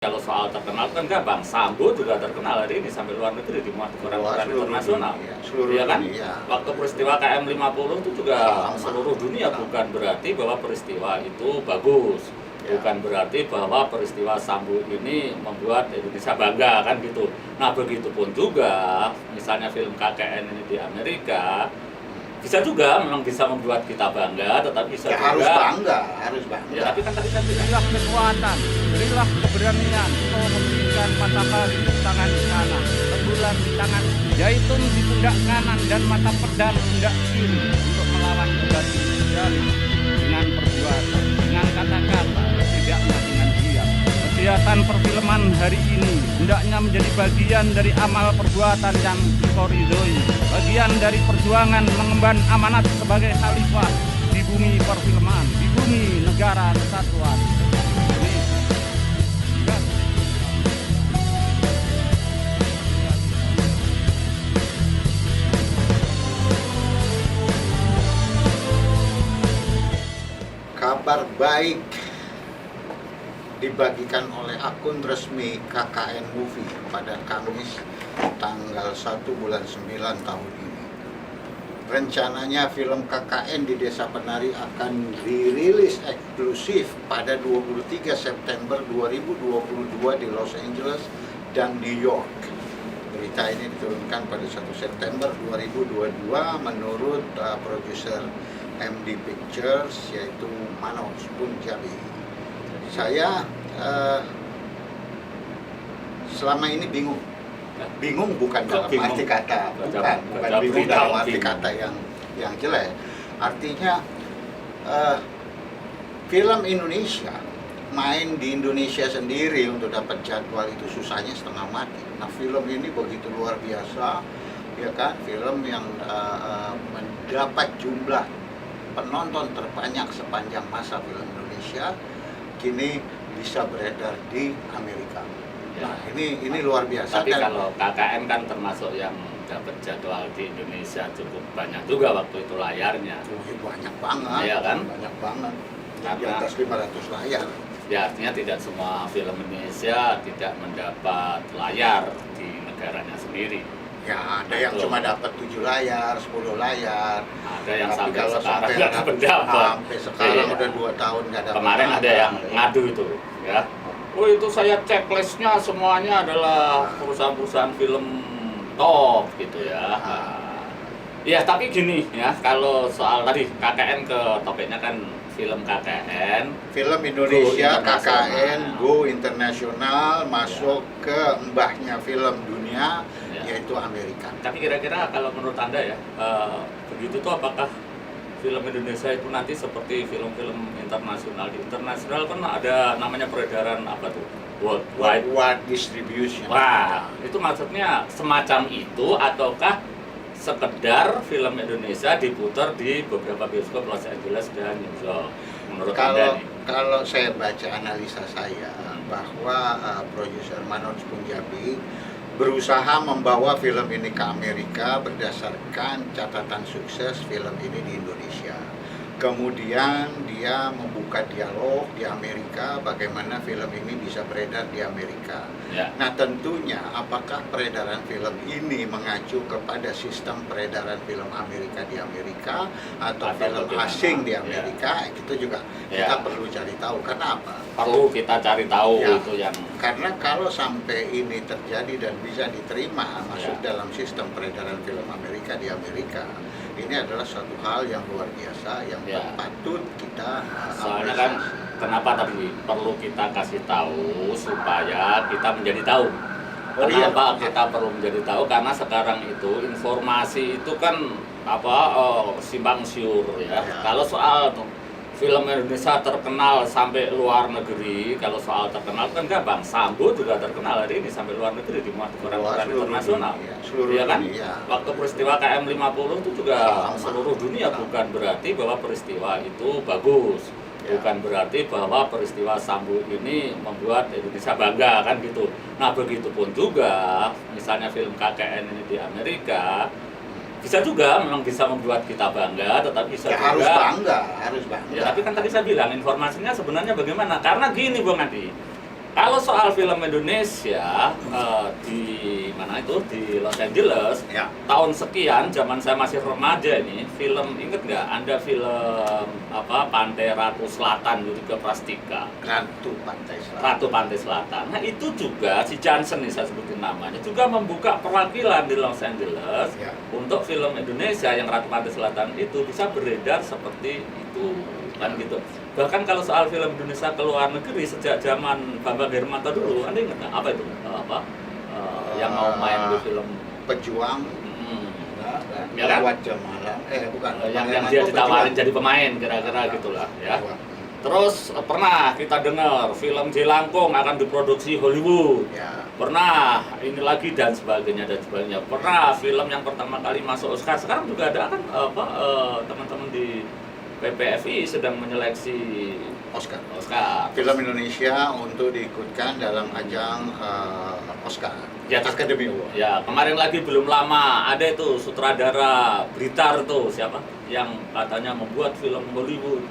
Kalau soal terkenal kan gampang, Sambo juga terkenal hari ini sampai luar negeri di koran-koran internasional. Iya kan? Dunia. Waktu peristiwa KM 50 itu juga seluruh dunia, bukan berarti bahwa peristiwa itu bagus. Ya. Bukan berarti bahwa peristiwa Sambo ini membuat Indonesia bangga kan gitu. Nah, begitupun juga misalnya film KKN ini di Amerika bisa juga memang bisa membuat kita bangga, tetapi bisa Ya, juga harus bangga. ya, tapi kan tadi saya bilang Berilah kekuatan, berilah keberanian, Engkau memberikan matahari di tangan kanan, rembulan di tangan, zaitun di pundak kanan, dan mata pedang di pundak kiri untuk melawan kembali jalim dengan perbuatan, dengan kata-kata, setidaknya dengan diam. Kegiatan perfilman hari ini hendaknya menjadi bagian dari amal perbuatan yang Engkau ridhoi, bagian dari perjuangan mengemban amanat sebagai khalifah di bumi perfilman, di bumi negara kesatuan Indonesia. Kabar baik dibagikan oleh akun resmi KKN Movie pada Kamis tanggal 1 bulan 9 tahun ini. Rencananya film KKN di Desa Penari akan dirilis eksklusif pada 23 September 2022 di Los Angeles dan New York. Berita ini diturunkan pada 1 September 2022 menurut produser MD Pictures, yaitu Manoj Punjabi. Saya selama ini bingung bukan dalam bingung? arti kata, bukan bingung dalam arti kata yang jelek. Artinya film Indonesia main di Indonesia sendiri untuk dapat jadwal itu susahnya setengah mati. Nah, film ini begitu luar biasa, ya kan? Film yang mendapat jumlah penonton terbanyak sepanjang masa film Indonesia kini bisa beredar di Amerika. Nah, ini luar biasa. Tapi kalau KKN kan termasuk yang dapat jadwal di Indonesia cukup banyak juga waktu itu layarnya. Banyak banget. Iya kan? Banyak banget. Di Karena atas 500 layar. ya artinya tidak semua film Indonesia tidak mendapat layar di negaranya sendiri. Ya, ada yang Betul. cuma dapat 7 layar, 10 layar. Ada yang Tapi sampai kalau sekarang sampai nggak dapat dapat. Sampai sekarang Iya. udah 2 tahun nggak dapat. Kemarin ada yang ngadu itu, ya. Oh, itu saya checklistnya semuanya adalah perusahaan-perusahaan film top gitu ya. Ya, tapi gini ya, kalau soal tadi KKN ke topiknya kan film KKN. Film Indonesia Go internasional. KKN Go Internasional masuk ke mbahnya film dunia, Ya. yaitu Amerika. Tapi kira-kira kalau menurut Anda ya, begitu tuh apakah film Indonesia itu nanti seperti film-film internasional? Di internasional kan ada namanya peredaran apa tuh? Worldwide. Worldwide distribution. Wah, itu maksudnya semacam itu ataukah sekedar film Indonesia diputar di beberapa bioskop Los Angeles dan New York? Menurut Anda nih? Kalau saya baca analisa saya bahwa produser Manoj Punjabi berusaha membawa film ini ke Amerika berdasarkan catatan sukses film ini di Indonesia. Kemudian dia membuka dialog di Amerika bagaimana film ini bisa beredar di Amerika. Ya. Nah, tentunya apakah peredaran film ini mengacu kepada sistem peredaran film Amerika di Amerika atau film bagaimana? asing di Ya. Amerika, itu juga Ya. kita perlu cari tahu. Kenapa? Perlu kita cari tahu Ya. itu yang Karena kalau sampai ini terjadi dan bisa diterima masuk Ya. dalam sistem peredaran film Amerika di Amerika, ini adalah suatu hal yang luar biasa yang Ya. patut kita soalnya kan kenapa tadi perlu kita kasih tahu supaya kita menjadi tahu. Oh, iya. Kenapa kita perlu menjadi tahu? Karena sekarang itu informasi itu kan simpang siur ya. Ya. Kalau soal film Indonesia terkenal sampai luar negeri, kalau soal terkenal kan gampang. Sambo juga terkenal hari ini sampai luar negeri di koran-koran Seluruh internasional. dunia, seluruh Iya kan? dunia. Waktu peristiwa KM 50 itu juga Sama. seluruh dunia, bukan berarti bahwa peristiwa itu bagus. Ya. Bukan berarti bahwa peristiwa Sambo ini membuat Indonesia bangga kan gitu. Nah, begitupun juga misalnya film KKN ini di Amerika bisa juga memang bisa membuat kita bangga, tetapi bisa Ya, juga harus bangga. ya, tapi kan tadi saya bilang informasinya sebenarnya bagaimana? Karena gini Bung Adi, Kalau soal film Indonesia di mana itu di Los Angeles Ya. tahun sekian, zaman saya masih remaja ini, film inget nggak? Ada film apa Pantai Ratu Selatan Yudhika Prastika. Ratu Pantai Selatan. Ratu Pantai Selatan. Nah itu juga si Johnson nih saya sebutin namanya juga membuka perwakilan di Los Angeles Ya. untuk film Indonesia yang Ratu Pantai Selatan itu bisa beredar seperti itu kan gitu. Bahkan kalau soal film Indonesia ke luar negeri sejak zaman Bambang Hermanto dulu, Anda ingat nggak apa itu yang mau main di film Pejuang. Ya kan? Lewat jam malam. Bukan. yang Bambang dia Hermanto ditawarin Pejuang. jadi pemain kira-kira gitulah ya. Pejuang. Terus pernah kita dengar film Jelangkung akan diproduksi Hollywood. Ya. Pernah ini lagi dan sebagainya dan sebagainya. Pernah film yang pertama kali masuk Oscar, sekarang juga ada kan teman-teman di PPFI sedang menyeleksi Oscar. Film Film Indonesia untuk diikutkan dalam ajang Oscar. Ya, Academy Award. ya kemarin lagi belum lama ada itu sutradara Blitar tuh siapa yang katanya membuat film Hollywood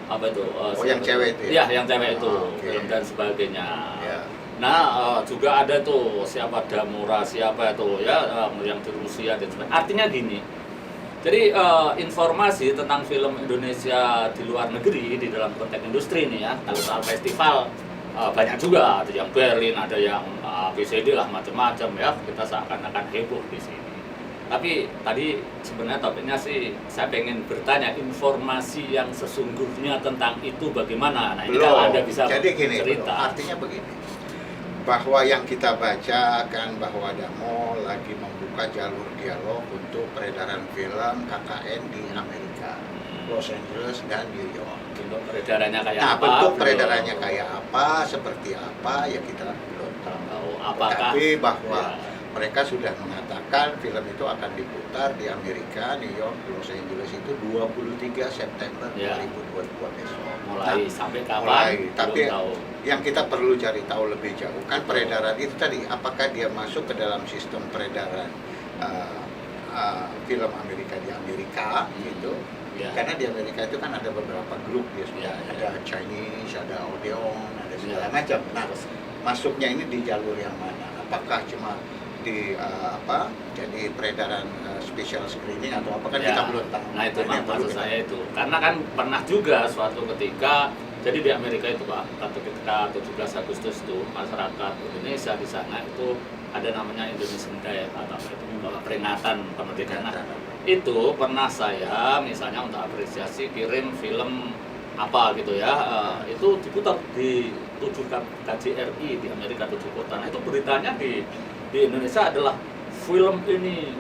apa itu yang cewek itu ya yang cewek itu Oh, oke. film dan sebagainya. Ya. Nah juga ada tuh siapa Damura siapa itu ya yang di Rusia dan sebagainya. Artinya gini. Jadi informasi tentang film Indonesia di luar negeri di dalam konteks industri nih ya, kalau soal festival banyak juga, ada yang Berlin, ada yang ABCD lah macam-macam ya, kita seakan-akan heboh di sini. Tapi tadi sebenarnya topiknya sih saya pengen bertanya informasi yang sesungguhnya tentang itu bagaimana. Nah ini kalau Anda bisa Jadi gini, cerita. artinya begini, bahwa yang kita baca kan bahwa Damo lagi membuka jalur dialog untuk peredaran film KKN di Amerika, Los Angeles dan New York. Bentuk peredarannya kayak Nah, apa? bentuk belum peredarannya kayak apa, seperti apa, ya kita belum tahu. tahu. Apakah Tapi bahwa ya. mereka sudah mengatakan film itu akan diputar di Amerika, New York, Los Angeles itu 23 September Ya. 2022 besok. mulai Nah, sampai kapan? mulai. Belum Tapi tahu. yang kita perlu cari tahu lebih jauh kan peredaran itu tadi, apakah dia masuk ke dalam sistem peredaran film Amerika di Amerika gitu. Ya. Karena di Amerika itu kan ada beberapa grup ya, Ya, ada Chinese, ada Odeon, ada segala Ya. macam. Nah, masuknya ini di jalur yang mana? Apakah cuma di jadi peredaran special screening atau apa kan Ya. kita belum tahu. Nah itu Ini yang perlu maksud kita- saya itu. Karena kan pernah juga suatu ketika, jadi di Amerika itu Pak, ketika 17 Agustus itu masyarakat Indonesia di sana itu ada namanya Indonesian Day atau itu peringatan kemerdekaan. Nah, itu pernah saya misalnya untuk apresiasi kirim film apa gitu ya, itu diputar di 7 KJRI di Amerika 7 kota. Nah itu beritanya di Indonesia adalah film ini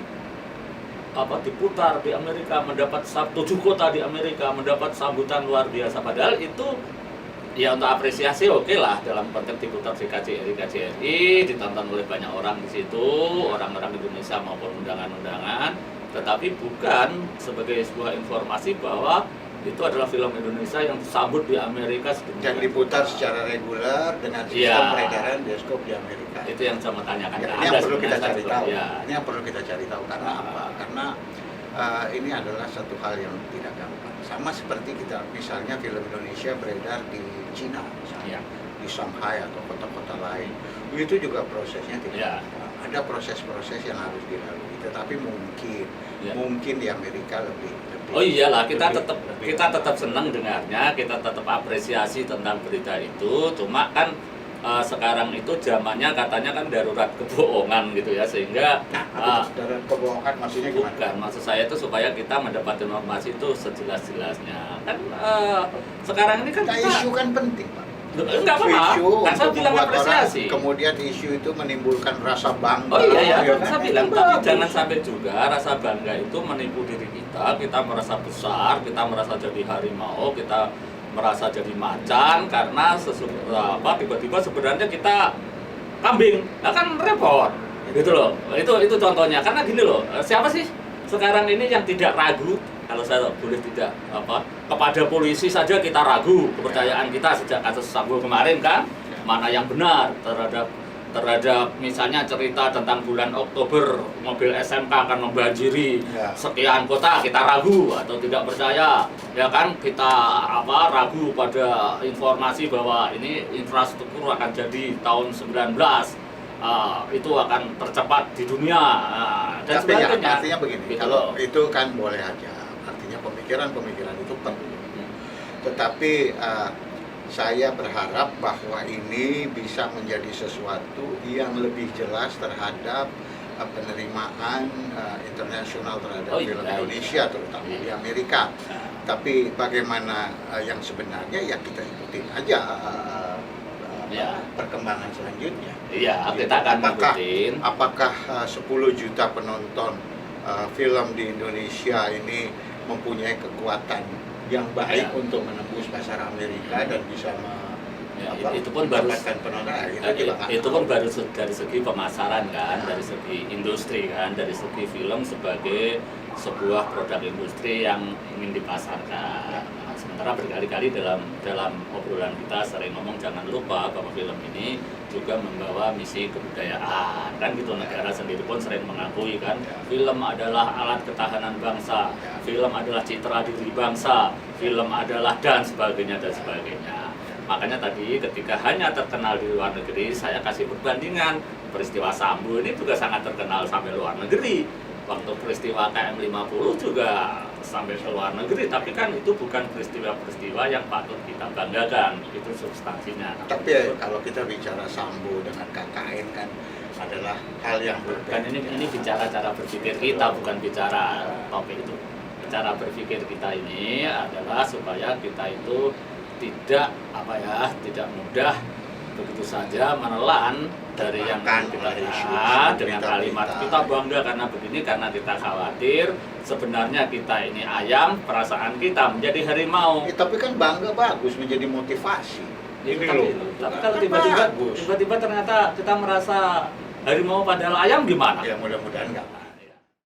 apa diputar di Amerika mendapat 7 kota di Amerika mendapat sambutan luar biasa, padahal itu ya untuk apresiasi oke lah dalam konteks diputar di KJRI ditonton oleh banyak orang di situ, orang-orang Indonesia maupun undangan-undangan, tetapi bukan sebagai sebuah informasi bahwa itu adalah film Indonesia yang disambut di Amerika dan diputar secara reguler dengan sistem Iya. peredaran bioskop di Amerika. Itu yang saya mau tanyakan Ya, ke ini Anda yang perlu kita sebenarnya, cari tahu. ya. Ini yang perlu kita cari tahu karena apa? Karena ini adalah satu hal yang tidak gampang. Sama seperti kita misalnya film Indonesia beredar di Cina, misalnya Ya. di Shanghai atau kota-kota lain, itu juga prosesnya tidak Ya. gampang. Ada proses-proses yang harus dilalui. Tetapi Ya. mungkin di Amerika lebih. Oh iyalah, kita lebih- tetap lebih kita tetap gampang. senang dengarnya, kita tetap apresiasi tentang berita itu. Cuma kan sekarang itu zamannya katanya kan darurat kebohongan gitu ya, sehingga Nah, apa darurat kebohongan maksudnya gimana? bukan maksud saya itu supaya kita mendapat informasi itu sejelas-jelasnya. Kan sekarang ini kan Nah, kita isu kan penting, Pak. enggak apa-apa. Isu Kan saya untuk bilang membuat apresiasi. orang, kemudian isu itu menimbulkan rasa bangga. Oh iya ya, kan? saya bilang, tapi jangan sampai juga rasa bangga itu menipu diri kita merasa besar, kita merasa jadi harimau, kita merasa jadi macan karena tiba-tiba sebenarnya kita kambing. Nah kan repot. Gitu loh. Itu contohnya. Karena gini loh, siapa sih sekarang ini yang tidak ragu, kalau saya boleh tidak kepada polisi saja kita ragu kepercayaan kita sejak kasus Sambo kemarin kan, mana yang benar terhadap terhadap misalnya cerita tentang bulan Oktober mobil SMK akan membanjiri Ya. sekian kota, kita ragu atau tidak percaya, ya kan, kita ragu pada informasi bahwa ini infrastruktur akan jadi tahun 19 itu akan tercepat di dunia, dan Tapi ya, sebagainya. artinya begini, Gitu kalau loh. itu kan boleh aja, artinya pemikiran-pemikiran itu perlu. Tetapi saya berharap bahwa ini bisa menjadi sesuatu yang lebih jelas terhadap penerimaan internasional terhadap Oh, iya, film iya. Indonesia, terutama di Amerika. Nah, Tapi bagaimana yang sebenarnya ya kita ikutin aja Ya. perkembangan selanjutnya. iya, kita akan Apakah- ngikutin. Apakah 10 juta penonton film di Indonesia ini mempunyai kekuatan yang baik Ya. untuk menembus pasar Amerika dan bisa Ya, itu pun baru mendapatkan penonton? Nah, juga nggak itu tahu. pun baru dari segi pemasaran kan, dari segi industri kan, dari segi film sebagai sebuah produk industri yang ingin dipasarkan. Nah, sementara berkali-kali dalam obrolan kita sering ngomong jangan lupa bahwa film ini juga membawa misi kebudayaan kan gitu. Negara sendiri pun sering mengakui kan, film adalah alat ketahanan bangsa, film adalah citra diri bangsa, film adalah dan sebagainya dan sebagainya. Makanya tadi ketika hanya terkenal di luar negeri, saya kasih perbandingan. Peristiwa Sambo ini juga sangat terkenal sampai luar negeri. Waktu peristiwa KM50 juga sampai ke luar negeri, tapi kan itu bukan peristiwa-peristiwa yang patut kita banggakan. Itu substansinya. Tapi ya, kalau kita bicara Sambo dengan KKN kan adalah hal yang Kan berbeda. ini bicara cara berpikir kita, bukan bicara topik itu. Cara berpikir kita ini adalah supaya kita itu tidak tidak mudah begitu saja menelan dari yang Makan kita oleh isu-isu lihat dengan berita-berita. kalimat kita bangga karena begini, karena kita khawatir sebenarnya kita ini ayam, perasaan kita menjadi harimau. Tapi kan bangga bagus menjadi motivasi. Ini tapi loh. kalau Kan bagus. tiba-tiba ternyata kita merasa harimau padahal ayam gimana? Ya mudah-mudahan nggak.